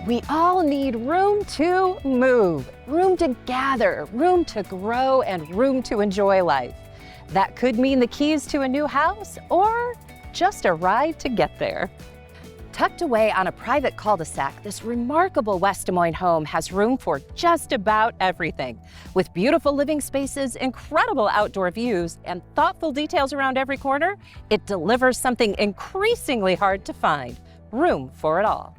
We all need room to move, room to gather, room to grow, and room to enjoy life. That could mean the keys to a new house or just a ride to get there. Tucked away on a private cul-de-sac, this remarkable West Des Moines home has room for just about everything. With beautiful living spaces, incredible outdoor views, and thoughtful details around every corner, it delivers something increasingly hard to find: room for it all.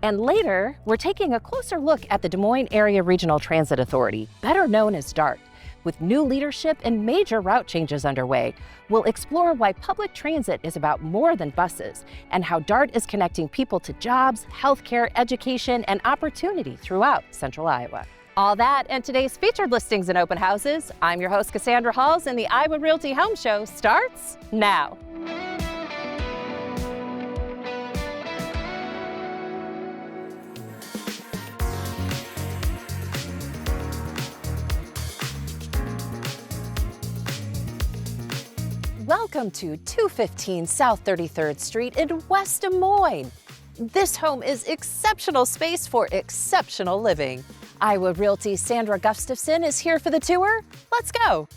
And later, we're taking a closer look at the Des Moines Area Regional Transit Authority, better known as DART. With new leadership and major route changes underway, we'll explore why public transit is about more than buses and how DART is connecting people to jobs, healthcare, education, and opportunity throughout Central Iowa. All that and today's featured listings and open houses. I'm your host, Cassandra Halls, and the Iowa Realty Home Show starts now. Welcome to 215 South 33rd Street in West Des Moines. This home is exceptional space for exceptional living. Iowa Realty's Sandra Gustafson is here for the tour. Let's go.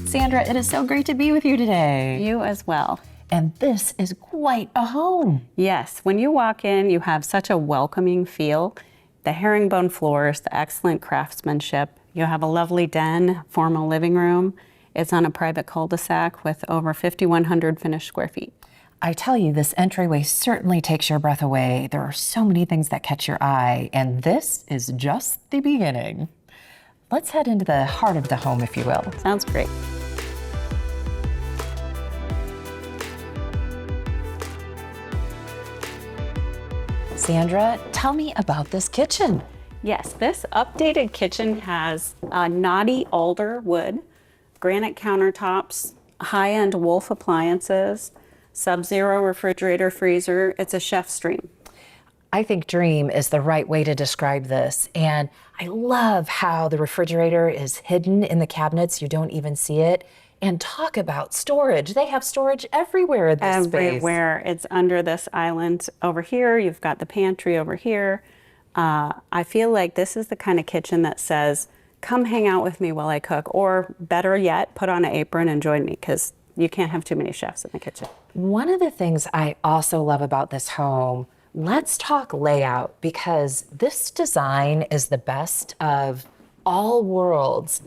Sandra, it is so great to be with you today. You as well. And this is quite a home. Yes, when you walk in, you have such a welcoming feel. The herringbone floors, the excellent craftsmanship. You have a lovely den, formal living room. It's on a private cul-de-sac with over 5,100 finished square feet. I tell you, this entryway certainly takes your breath away. There are so many things that catch your eye, and this is just the beginning. Let's head into the heart of the home, if you will. Sounds great. Sandra, tell me about this kitchen. Yes, this updated kitchen has knotty alder wood, granite countertops, high-end Wolf appliances, Sub-Zero refrigerator freezer. It's a chef's dream. I think dream is the right way to describe this. And I love how the refrigerator is hidden in the cabinets. You don't even see it. And talk about storage. They have storage everywhere in this space. Everywhere. It's under this island over here. You've got the pantry over here. I feel like this is the kind of kitchen that says, come hang out with me while I cook, or better yet, put on an apron and join me, because you can't have too many chefs in the kitchen. One of the things I also love about this home, let's talk layout, because this design is the best of all worlds.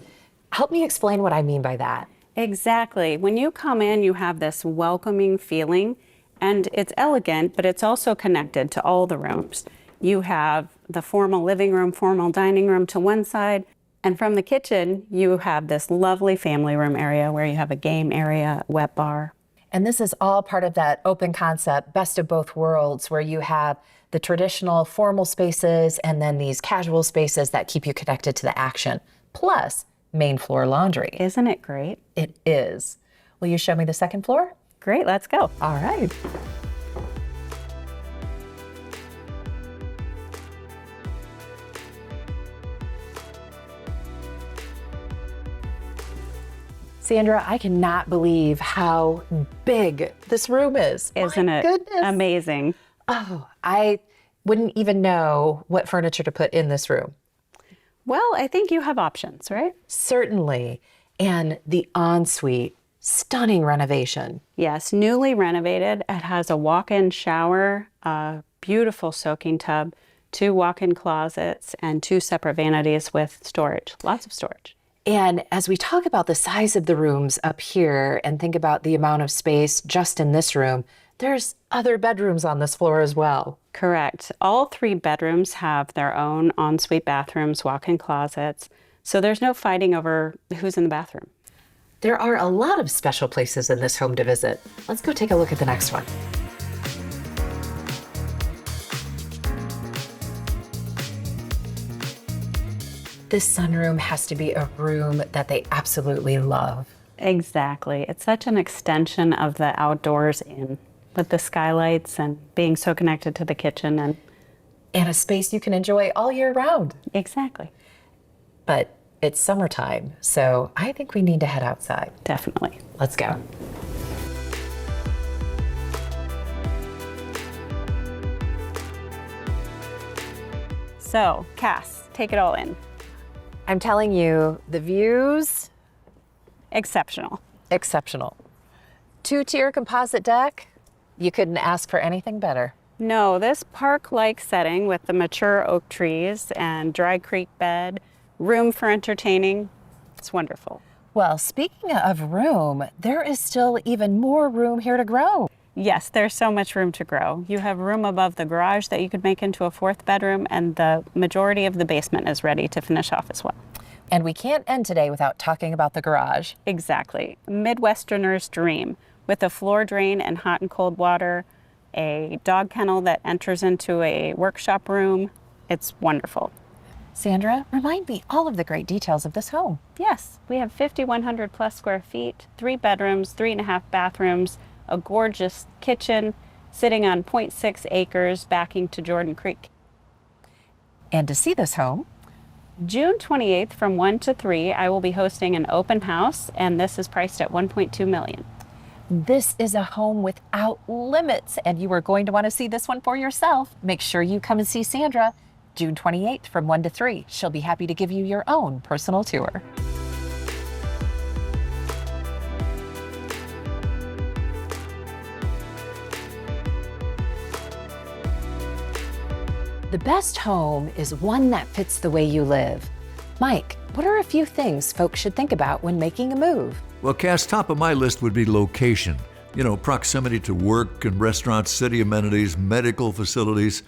Help me explain what I mean by that. Exactly. When you come in, you have this welcoming feeling, and it's elegant, but it's also connected to all the rooms. You have the formal living room, formal dining room to one side, and from the kitchen, you have this lovely family room area where you have a game area, wet bar. And this is all part of that open concept, best of both worlds, where you have the traditional formal spaces and then these casual spaces that keep you connected to the action, plus main floor laundry. Isn't it great? It is. Will you show me the second floor? Great, let's go. All right. Sandra, I cannot believe how big this room is. Isn't My it goodness. amazing? Oh, I wouldn't even know what furniture to put in this room. Well, I think you have options, right? Certainly. And the ensuite, stunning renovation. Yes, newly renovated. It has a walk-in shower, a beautiful soaking tub, 2 walk-in closets, and 2 separate vanities with storage. Lots of storage. And as we talk about the size of the rooms up here and think about the amount of space just in this room, there's other bedrooms on this floor as well. Correct. All 3 bedrooms have their own ensuite bathrooms, walk-in closets, so there's no fighting over who's in the bathroom. There are a lot of special places in this home to visit. Let's go take a look at the next one. This sunroom has to be a room that they absolutely love. Exactly. It's such an extension of the outdoors with the skylights and being so connected to the kitchen and a space you can enjoy all year round. Exactly. But it's summertime, so I think we need to head outside. Definitely. Let's go. So, Cass, take it all in. I'm telling you, the views, Exceptional. exceptional. Two-tier composite deck, you couldn't ask for anything better. No, this park-like setting with the mature oak trees and dry creek bed, room for entertaining, it's wonderful. Well, speaking of room, there is still even more room here to grow. Yes, there's so much room to grow. You have room above the garage that you could make into a 4th bedroom, and the majority of the basement is ready to finish off as well. And we can't end today without talking about the garage. Exactly. Midwesterner's dream, with a floor drain and hot and cold water, a dog kennel that enters into a workshop room. It's wonderful. Sandra, remind me all of the great details of this home. Yes, we have 5,100 plus square feet, 3 bedrooms, 3.5 bathrooms, a gorgeous kitchen, sitting on 0.6 acres backing to Jordan Creek. And to see this home, June 28th from 1 to 3, I will be hosting an open house, and this is priced at $1.2 million. this is a home without limits, and you are going to want to see this one for yourself. Make sure you come and see Sandra June 28th from 1 to 3. She'll be happy to give you your own personal tour. The best home is one that fits the way you live. Mike, what are a few things folks should think about when making a move? Well, Cass, top of my list would be location. You know, proximity to work and restaurants, city amenities, medical facilities,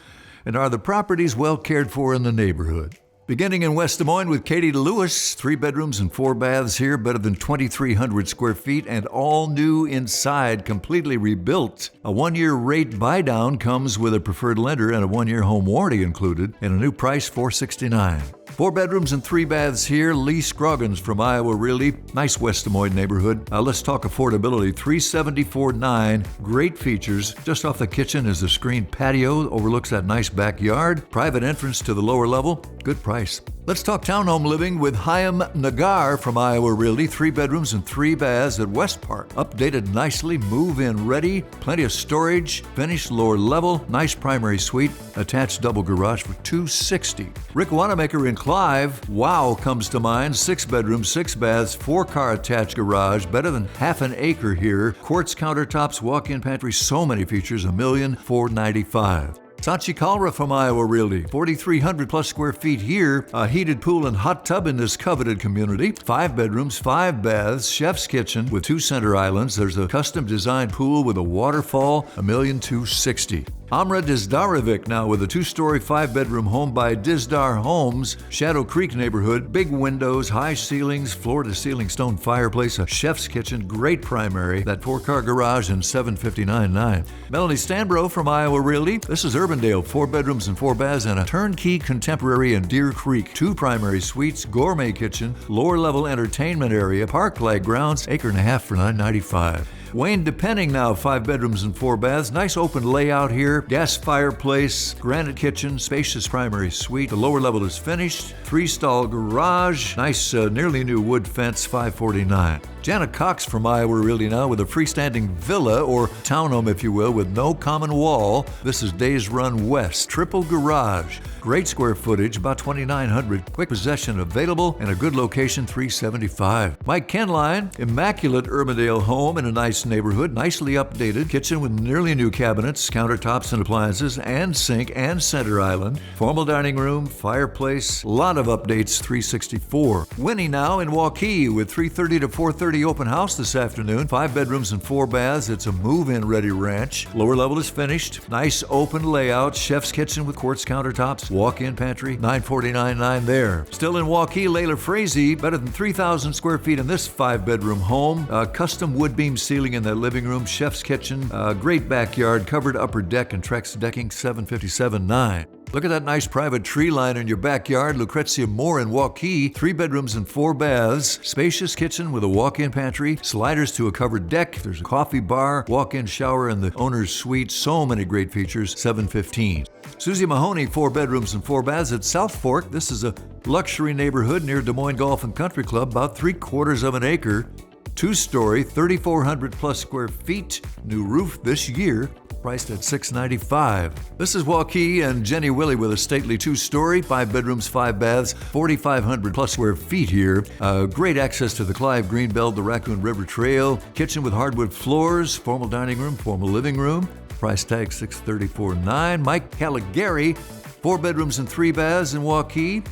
and are the properties well cared for in the neighborhood? Beginning in West Des Moines with Katie Lewis, 3 bedrooms and 4 baths here, better than 2,300 square feet, and all new inside, completely rebuilt. A 1-year rate buy-down comes with a preferred lender and a 1-year home warranty included, and a new price, $469. 4 bedrooms and 3 baths here. Lee Scroggins from Iowa Realty. Nice West Des Moines neighborhood. Let's talk affordability. $374,900. Great features. Just off the kitchen is a screened patio. Overlooks that nice backyard. Private entrance to the lower level. Good price. Let's talk townhome living with Chaim Nagar from Iowa Realty. 3 bedrooms and 3 baths at West Park. Updated nicely. Move-in ready. Plenty of storage. Finished lower level. Nice primary suite. Attached double garage for $260,000. Rick Wanamaker in Clive. Wow comes to mind. 6 bedrooms, 6 baths, 4-car attached garage. Better than half an acre here. Quartz countertops, walk-in pantry. So many features. $1,495,000. Sachi Kalra from Iowa Realty. 4,300 plus square feet here. A heated pool and hot tub in this coveted community. 5 bedrooms, 5 baths, chef's kitchen with 2 center islands. There's a custom designed pool with a waterfall. $1,260,000. Amra Dizdarevic now with a 2-story, 5-bedroom home by Dizdar Homes, Shadow Creek neighborhood. Big windows, high ceilings, floor-to-ceiling stone fireplace, a chef's kitchen, great primary, that 4-car garage, and $759,900. Melanie Stanbro from Iowa Realty. This is Urbandale, 4 bedrooms and 4 baths, and a turnkey contemporary in Deer Creek. 2 primary suites, gourmet kitchen, lower-level entertainment area, park-like grounds, acre and a half for $995,000. Wayne Depenning now, 5 bedrooms and 4 baths. Nice open layout here. Gas fireplace, granite kitchen, spacious primary suite. The lower level is finished. 3-stall garage. Nice, nearly new wood fence, $549,000. Jana Cox from Iowa Realty now with a freestanding villa or townhome, if you will, with no common wall. This is Days Run West. Triple garage. Great square footage, about 2,900. Quick possession available and a good location, $375,000. Mike Kenline, immaculate Urbandale home in a nice neighborhood, nicely updated. Kitchen with nearly new cabinets, countertops and appliances, and sink and center island. Formal dining room, fireplace, lot of updates, $364,000. Winnie now in Waukee with 3:30 to 4:30 open house this afternoon. 5 bedrooms and 4 baths. It's a move-in ready ranch. Lower level is finished. Nice open layout. Chef's kitchen with quartz countertops. Walk-in pantry. $949,900 there. Still in Waukee, Layla Frazee. Better than 3,000 square feet in this 5-bedroom home. Custom wood beam ceiling in the living room. Chef's kitchen. Great backyard. Covered upper deck and Trex decking. $757,900. Look at that nice private tree line in your backyard. Lucrezia Moore in Waukee. 3 bedrooms and 4 baths. Spacious kitchen with a walk-in pantry. Sliders to a covered deck. There's a coffee bar, walk-in shower in the owner's suite. So many great features. $715,000. Susie Mahoney, 4 bedrooms and 4 baths at South Fork. This is a luxury neighborhood near Des Moines Golf and Country Club, about 3/4 of an acre. Two-story, 3,400 plus square feet, new roof this year, priced at $695. This is Waukee and Jenny Willie with a stately two-story, 5 bedrooms, 5 baths, 4,500 plus square feet here. Great access to the Clive Greenbelt, the Raccoon River Trail, kitchen with hardwood floors, formal dining room, formal living room. Price tag $634.9. Mike Caligari, 4 bedrooms and 3 baths in Waukee.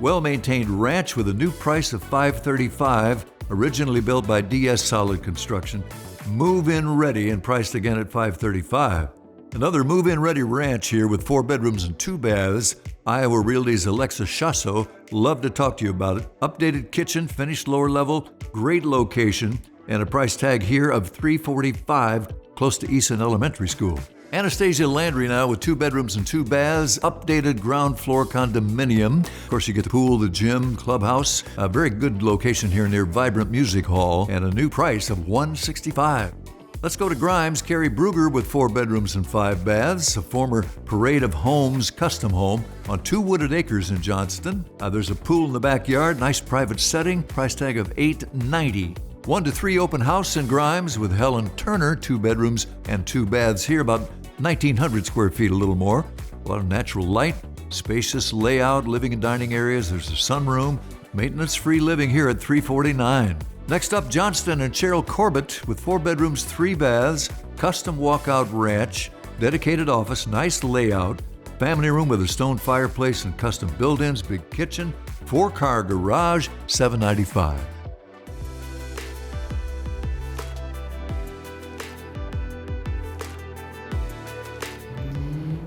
Well-maintained ranch with a new price of $535. Originally built by DS Solid Construction. Move-in ready and priced again at $535. Another move-in ready ranch here with 4 bedrooms and 2 baths. Iowa Realty's Alexa Shasso. Love to talk to you about it. Updated kitchen, finished lower level, great location, and a price tag here of $345, close to Easton Elementary School. Anastasia Landry now with 2 bedrooms and 2 baths, updated ground floor condominium. Of course, you get the pool, the gym, clubhouse. A very good location here near Vibrant Music Hall, and a new price of $165. Let's go to Grimes. Carrie Bruger with 4 bedrooms and 5 baths, a former Parade of Homes custom home on 2 wooded acres in Johnston. There's a pool in the backyard, nice private setting, price tag of $890. 1 to 3 open house in Grimes with Helen Turner, 2 bedrooms and 2 baths here, about 1,900 square feet, a little more. A lot of natural light, spacious layout, living and dining areas. There's a sunroom, maintenance-free living here at $349. Next up, Johnston and Cheryl Corbett with 4 bedrooms, 3 baths, custom walkout ranch, dedicated office, nice layout, family room with a stone fireplace and custom built-ins, big kitchen, 4-car garage, $795.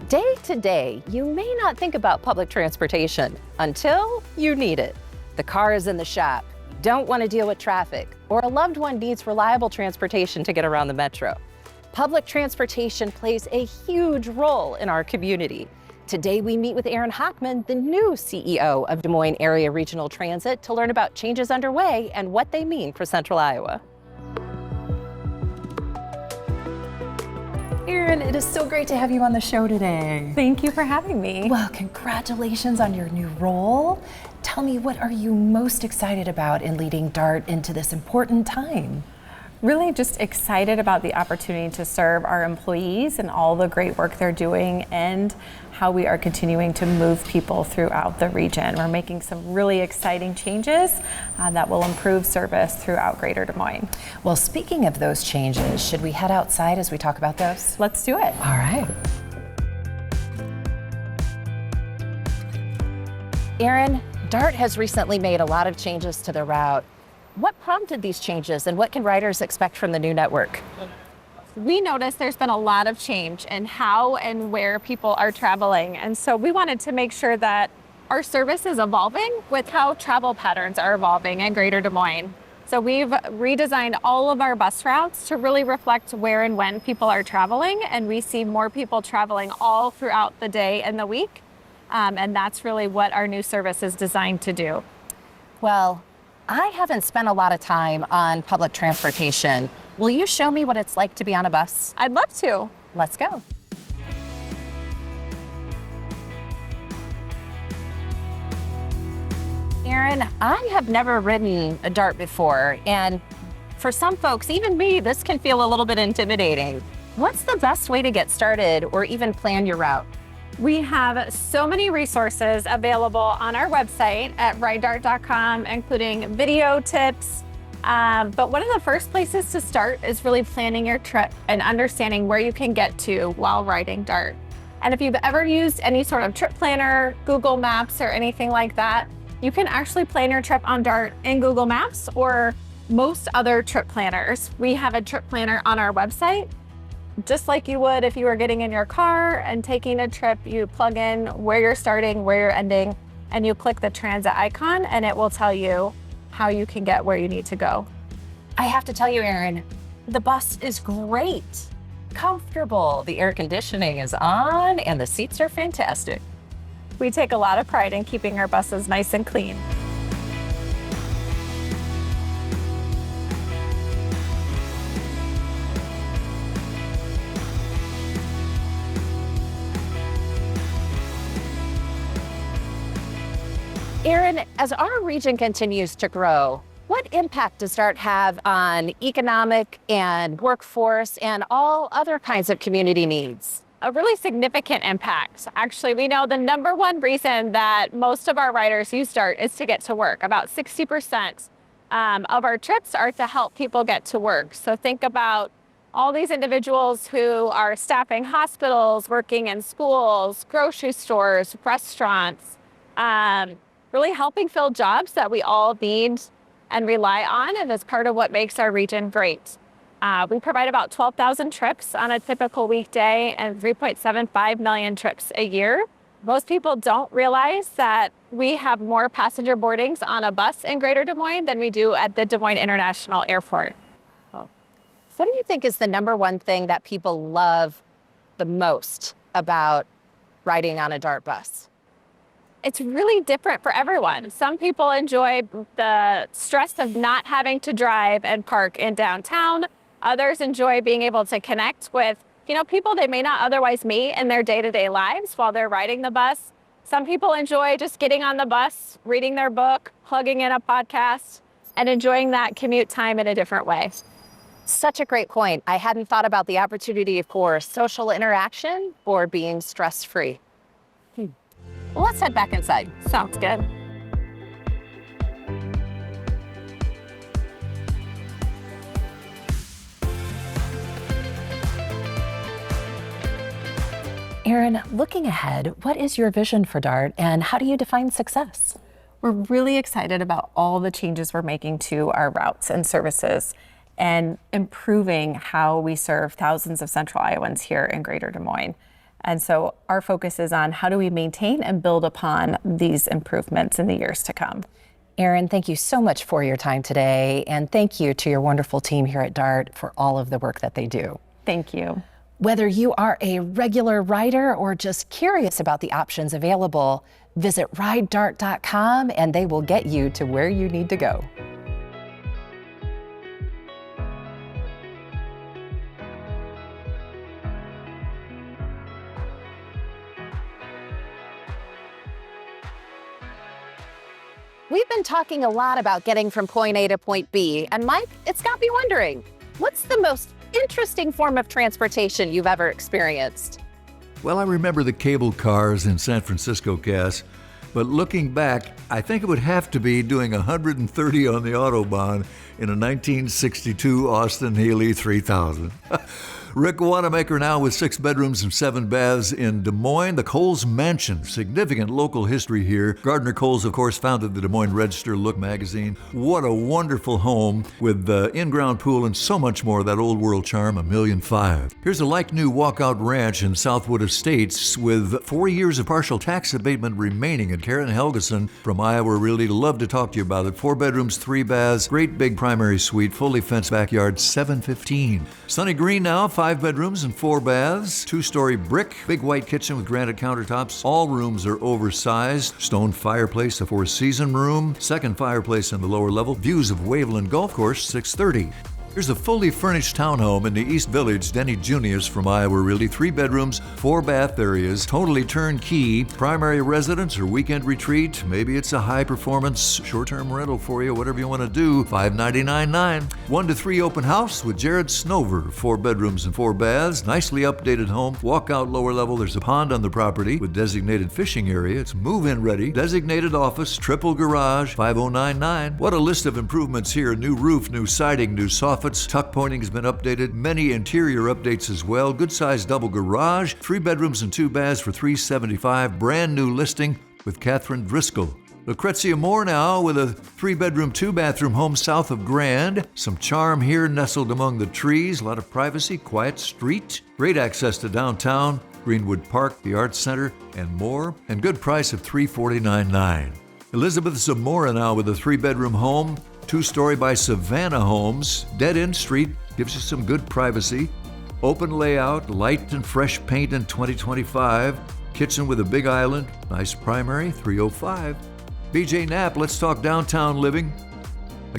Day to day, you may not think about public transportation until you need it. The car is in the shop, you don't want to deal with traffic, or a loved one needs reliable transportation to get around the metro. Public transportation plays a huge role in our community. Today, we meet with Aaron Hockman, the new CEO of Des Moines Area Regional Transit, to learn about changes underway and what they mean for Central Iowa. Erin, it is so great to have you on the show today. Thank you for having me. Well, congratulations on your new role. Tell me, what are you most excited about in leading DART into this important time? Really just excited about the opportunity to serve our employees and all the great work they're doing, and how we are continuing to move people throughout the region. We're making some really exciting changes that will improve service throughout Greater Des Moines. Well, speaking of those changes, should we head outside as we talk about those? Let's do it. All right. Aaron, DART has recently made a lot of changes to the route. What prompted these changes, and what can riders expect from the new network? We noticed there's been a lot of change in how and where people are traveling, and so we wanted to make sure that our service is evolving with how travel patterns are evolving in Greater Des Moines. So we've redesigned all of our bus routes to really reflect where and when people are traveling, and we see more people traveling all throughout the day and the week, and that's really what our new service is designed to do. Well, I haven't spent a lot of time on public transportation. Will you show me what it's like to be on a bus? I'd love to. Let's go. Aaron, I have never ridden a DART before, and for some folks, even me, this can feel a little bit intimidating. What's the best way to get started or even plan your route? We have so many resources available on our website at ridedart.com, including video tips. But one of the first places to start is really planning your trip and understanding where you can get to while riding DART. And if you've ever used any sort of trip planner, Google Maps, or anything like that, you can actually plan your trip on DART in Google Maps or most other trip planners. We have a trip planner on our website. Just like you would if you were getting in your car and taking a trip, you plug in where you're starting, where you're ending, and you click the transit icon, and it will tell you how you can get where you need to go. I have to tell you, Aaron, the bus is great, comfortable. The air conditioning is on, and the seats are fantastic. We take a lot of pride in keeping our buses nice and clean. Aaron, as our region continues to grow, What impact does DART have on economic and workforce and all other kinds of community needs? A really significant impact. Actually, we know the number one reason that most of our riders use DART is to get to work. About 60% of our trips are to help people get to work. So think about all these individuals who are staffing hospitals, working in schools, grocery stores, restaurants, really helping fill jobs that we all need and rely on, and is part of what makes our region great. We provide about 12,000 trips on a typical weekday and 3.75 million trips a year. Most people don't realize that we have more passenger boardings on a bus in Greater Des Moines than we do at the Des Moines International Airport. What do you think is the number one thing that people love the most about riding on a DART bus? It's really different for everyone. Some people enjoy the stress of not having to drive and park in downtown. Others enjoy being able to connect with, people they may not otherwise meet in their day-to-day lives while they're riding the bus. Some people enjoy just getting on the bus, reading their book, plugging in a podcast, and enjoying that commute time in a different way. Such a great point. I hadn't thought about the opportunity for social interaction or being stress-free. Well, let's head back inside. Sounds good. Erin, looking ahead, what is your vision for DART and how do you define success? We're really excited about all the changes we're making to our routes and services and improving how we serve thousands of Central Iowans here in Greater Des Moines. And so our focus is on how do we maintain and build upon these improvements in the years to come. Erin, thank you so much for your time today, and thank you to your wonderful team here at DART for all of the work that they do. Thank you. Whether you are a regular rider or just curious about the options available, visit ridedart.com and they will get you to where you need to go. We've been talking a lot about getting from point A to point B, and Mike, it's got me wondering, what's the most interesting form of transportation you've ever experienced? Well, I remember the cable cars in San Francisco, Cass, but looking back, I think it would have to be doing 130 on the Autobahn in a 1962 Austin Healey 3000. Rick Wanamaker now with 6 bedrooms and 7 baths in Des Moines. The Coles Mansion, significant local history here. Gardner Coles, of course, founded the Des Moines Register Look magazine. What a wonderful home with the in-ground pool and so much more of that old world charm, $1.5 million. Here's a like-new walkout ranch in Southwood Estates with 4 years of partial tax abatement remaining. And Karen Helgeson from Iowa Realty love to talk to you about it. 4 bedrooms, 3 baths, great big primary suite, fully fenced backyard, $715. Sunny Green now, 5 bedrooms and 4 baths, 2-story brick, big white kitchen with granite countertops. All rooms are oversized. Stone fireplace, a 4-season room, second fireplace in the lower level. Views of Waveland Golf Course, 630. Here's a fully furnished townhome in the East Village. Denny Junius from Iowa Realty. 3 bedrooms, 4 bath areas, totally turnkey. Primary residence or weekend retreat. Maybe it's a high-performance short-term rental for you, whatever you want to do. $599.9. 1 to 3 open house with Jared Snover. 4 bedrooms and 4 baths. Nicely updated home. Walkout lower level. There's a pond on the property with designated fishing area. It's move-in ready. Designated office. Triple garage. $509.9. What a list of improvements here. New roof, new siding, new soffits. Tuck pointing has been updated. Many interior updates as well. Good-sized double garage. 3 bedrooms and 2 baths for $375. Brand new listing with Catherine Driscoll. Lucrezia Moore now with a 3-bedroom, 2-bathroom home south of Grand. Some charm here nestled among the trees. A lot of privacy, quiet street. Great access to downtown, Greenwood Park, the Arts Center, and more. And good price of $349.9. Elizabeth Zamora now with a 3-bedroom home. 2-story by Savannah Homes. Dead-end street, gives you some good privacy. Open layout, light and fresh paint in 2025. Kitchen with a big island, nice primary, $305. BJ Knapp, let's talk downtown living.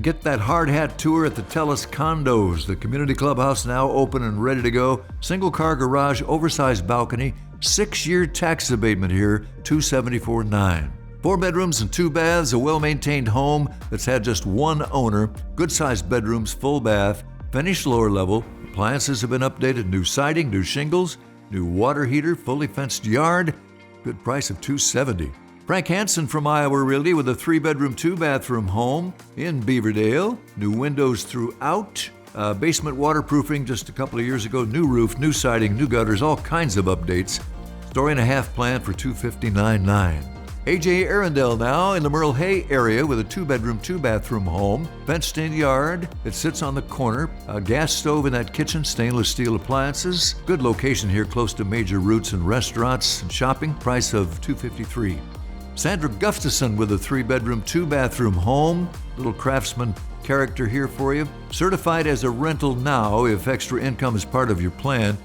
Get that hard hat tour at the Telus Condos. The community clubhouse now open and ready to go. Single car garage, oversized balcony, 6-year tax abatement here, $274.9. 4 bedrooms and 2 baths, a well-maintained home that's had just one owner, good-sized bedrooms, full bath, finished lower level, appliances have been updated, new siding, new shingles, new water heater, fully fenced yard, good price of $270. Frank Hansen from Iowa Realty with a 3-bedroom, 2-bathroom home in Beaverdale, new windows throughout, basement waterproofing just a couple of years ago, new roof, new siding, new gutters, all kinds of updates. Story and a half plan for $259.9. AJ Arundel now in the Merle Hay area with a 2-bedroom, 2-bathroom home, fenced-in yard. It sits on the corner, a gas stove in that kitchen, stainless steel appliances. Good location here, close to major routes and restaurants and shopping. Price of $253. Sandra Gustafson with a 3-bedroom, 2-bathroom home. Little craftsman character here for you. Certified as a rental now if extra income is part of your plan.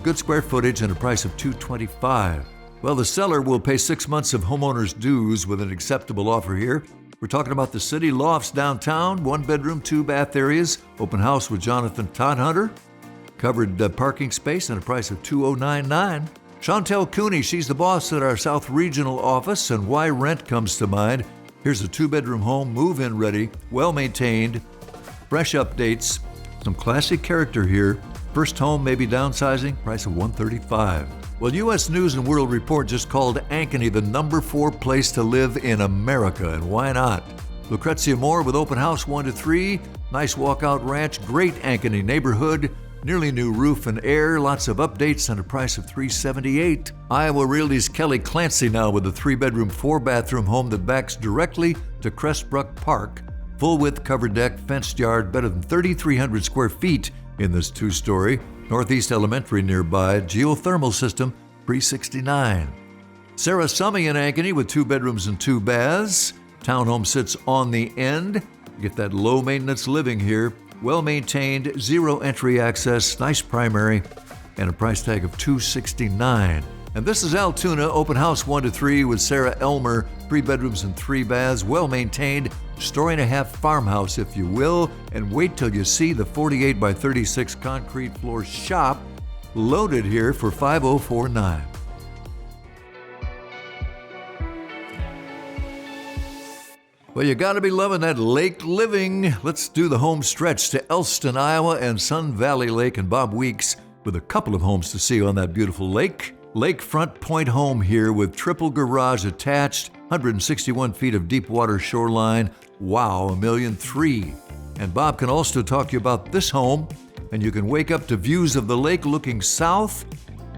Good square footage and a price of $225. Well, the seller will pay 6 months of homeowner's dues with an acceptable offer here. We're talking about the City Lofts downtown, 1-bedroom, 2-bath areas, open house with Jonathan Todhunter, covered parking space and a price of $209.9. Chantel Cooney, she's the boss at our South Regional office, and why rent comes to mind. Here's a 2-bedroom home, move-in ready, well-maintained, fresh updates, some classic character here. First home, maybe downsizing, price of $135. Well, U.S. News and World Report just called Ankeny the number 4 place to live in America, and why not? Lucrezia Moore with open house 1 to 3, nice walkout ranch, great Ankeny neighborhood, nearly new roof and air, lots of updates and a price of $378. Iowa Realty's Kelly Clancy now with a 3-bedroom, 4-bathroom home that backs directly to Crestbrook Park. Full-width covered deck, fenced yard, better than 3,300 square feet in this 2-story. Northeast Elementary nearby, geothermal system, $369. Sarah Summy in Ankeny with 2 bedrooms and 2 baths. Townhome sits on the end. Get that low-maintenance living here. Well-maintained, zero entry access, nice primary, and a price tag of $269. And this is Altoona, open house 1 to 3 with Sarah Elmer, 3 bedrooms and 3 baths, well-maintained, story and a half farmhouse, if you will, and wait till you see the 48 by 36 concrete floor shop loaded here for $5049. Well, you gotta be loving that lake living. Let's do the home stretch to Elston, Iowa and Sun Valley Lake, and Bob Weeks with a couple of homes to see on that beautiful lake. Lakefront point home here with triple garage attached, 161 feet of deep water shoreline. Wow, $1.3 million. And Bob can also talk to you about this home, and you can wake up to views of the lake looking south.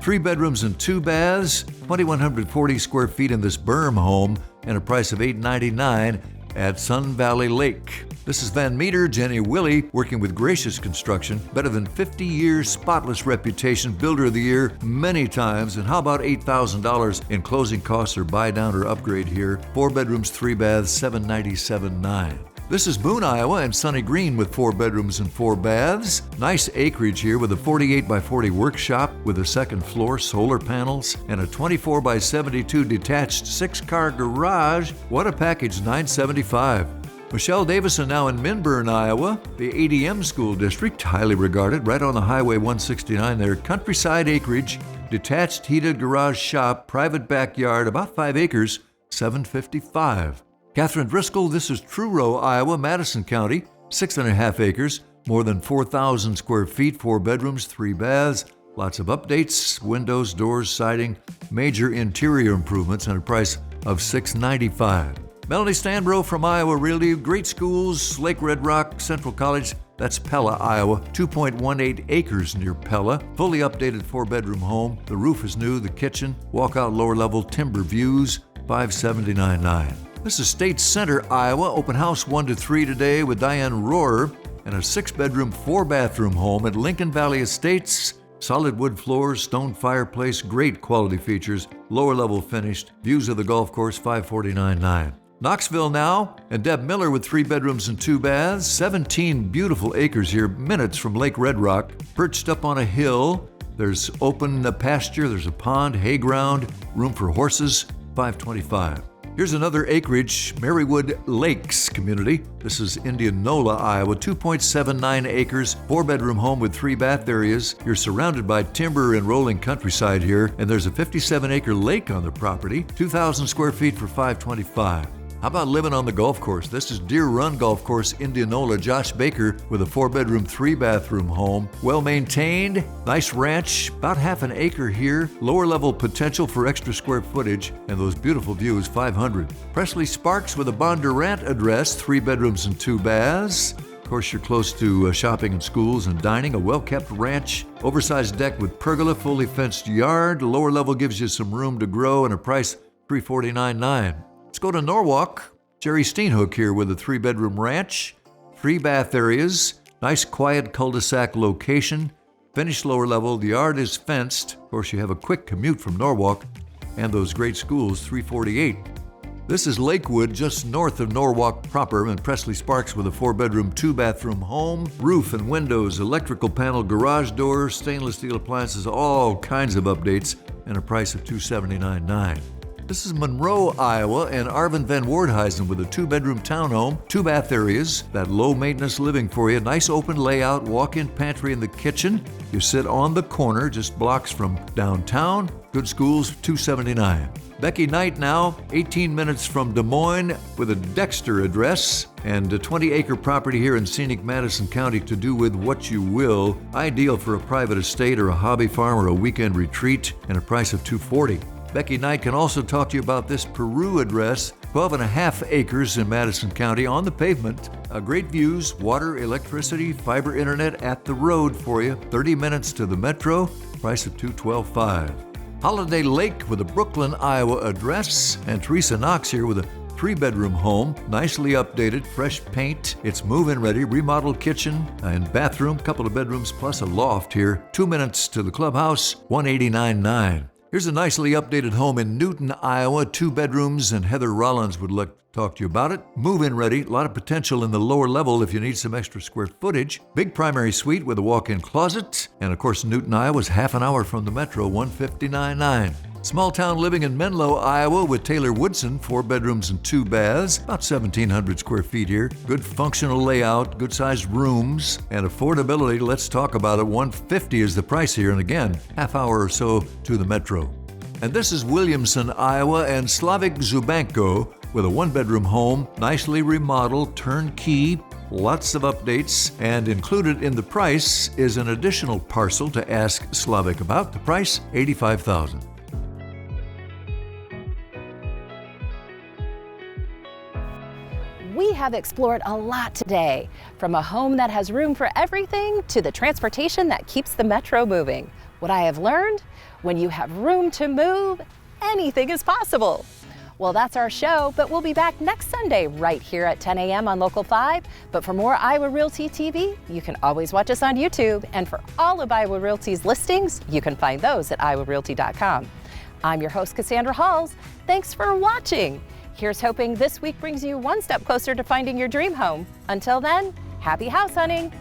3 bedrooms and 2 baths, 2,140 square feet in this berm home, and a price of $899 at Sun Valley Lake. This is Van Meter, Jenny Willie, working with Gracious Construction. Better than 50 years, spotless reputation, Builder of the Year many times. And how about $8,000 in closing costs or buy down or upgrade here? 4 bedrooms, 3 baths, $797.9. This is Boone, Iowa and Sunny Green with 4 bedrooms and 4 baths. Nice acreage here with a 48 by 40 workshop with a second floor, solar panels, and a 24 by 72 detached 6-car garage. What a package, $975. Michelle Davison now in Minburn, Iowa, the ADM School District, highly regarded, right on the Highway 169 there. Countryside acreage, detached heated garage shop, private backyard, about 5 acres, $755. Catherine Driscoll, this is Truro, Iowa, Madison County, 6.5 acres, more than 4,000 square feet, 4 bedrooms, 3 baths, lots of updates, windows, doors, siding, major interior improvements, and a price of $695. Melanie Stanbro from Iowa Realty, great schools, Lake Red Rock, Central College, that's Pella, Iowa, 2.18 acres near Pella, fully updated 4-bedroom home, the roof is new, the kitchen, walkout lower level, timber views, $579.9. This is State Center, Iowa, open house 1 to 3 today with Diane Rohrer, and a 6-bedroom, 4-bathroom home at Lincoln Valley Estates. Solid wood floors, stone fireplace, great quality features, lower level finished, views of the golf course, $549.9. Knoxville now, and Deb Miller with 3 bedrooms and 2 baths, 17 beautiful acres here, minutes from Lake Red Rock, perched up on a hill. There's open pasture, there's a pond, hay ground, room for horses, $525. Here's another acreage, Marywood Lakes community. This is Indianola, Iowa, 2.79 acres, 4-bedroom home with 3 bath areas. You're surrounded by timber and rolling countryside here, and there's a 57-acre lake on the property, 2,000 square feet for $525. How about living on the golf course? This is Deer Run Golf Course, Indianola. Josh Baker with a 4-bedroom, 3-bathroom home. Well-maintained, nice ranch, about half an acre here. Lower level potential for extra square footage, and those beautiful views, 500. Presley Sparks with a Bondurant address, 3 bedrooms and 2 baths. Of course, you're close to shopping and schools and dining, a well-kept ranch, oversized deck with pergola, fully fenced yard. Lower level gives you some room to grow and a price $349.9. Let's go to Norwalk. Jerry Steenhook here with a 3-bedroom ranch, 3 bath areas, nice quiet cul-de-sac location, finished lower level. The yard is fenced. Of course, you have a quick commute from Norwalk and those great schools, $348. This is Lakewood, just north of Norwalk proper, and Presley Sparks with a 4-bedroom, 2-bathroom home, roof and windows, electrical panel, garage doors, stainless steel appliances, all kinds of updates, and a price of $279.9. This is Monroe, Iowa, and Arvin Van Wardhuizen with a 2-bedroom townhome, 2 bath areas, that low-maintenance living for you. Nice open layout, walk-in pantry in the kitchen. You sit on the corner, just blocks from downtown. Good schools, $279. Becky Knight now, 18 minutes from Des Moines with a Dexter address and a 20-acre property here in scenic Madison County to do with what you will. Ideal for a private estate or a hobby farm or a weekend retreat, and a price of $240. Becky Knight can also talk to you about this Peru address, 12.5 acres in Madison County on the pavement. Great views, water, electricity, fiber internet at the road for you. 30 minutes to the metro, price of $212.5. Holiday Lake with a Brooklyn, Iowa address, and Teresa Knox here with a 3-bedroom home, nicely updated, fresh paint. It's move-in ready, remodeled kitchen and bathroom, couple of bedrooms plus a loft here. 2 minutes to the clubhouse, $189.9. Here's a nicely updated home in Newton, Iowa, 2 bedrooms, and Heather Rollins would like to talk to you about it. Move-in ready, a lot of potential in the lower level if you need some extra square footage. Big primary suite with a walk-in closet, and of course Newton, Iowa is half an hour from the metro, $159.9. Small town living in Menlo, Iowa with Taylor Woodson, 4 bedrooms and 2 baths, about 1,700 square feet here. Good functional layout, good sized rooms, and affordability. Let's talk about it. $150 is the price here, and again, half hour or so to the metro. And this is Williamson, Iowa, and Slavik Zubanko with a 1-bedroom home, nicely remodeled, turnkey, lots of updates, and included in the price is an additional parcel to ask Slavik about. The price, $85,000. We have explored a lot today, from a home that has room for everything to the transportation that keeps the metro moving. What I have learned, when you have room to move, anything is possible. Well, that's our show, but we'll be back next Sunday right here at 10 a.m. on Local 5. But for more Iowa Realty TV, you can always watch us on YouTube. And for all of Iowa Realty's listings, you can find those at iowarealty.com. I'm your host, Cassandra Halls. Thanks for watching. Here's hoping this week brings you one step closer to finding your dream home. Until then, happy house hunting.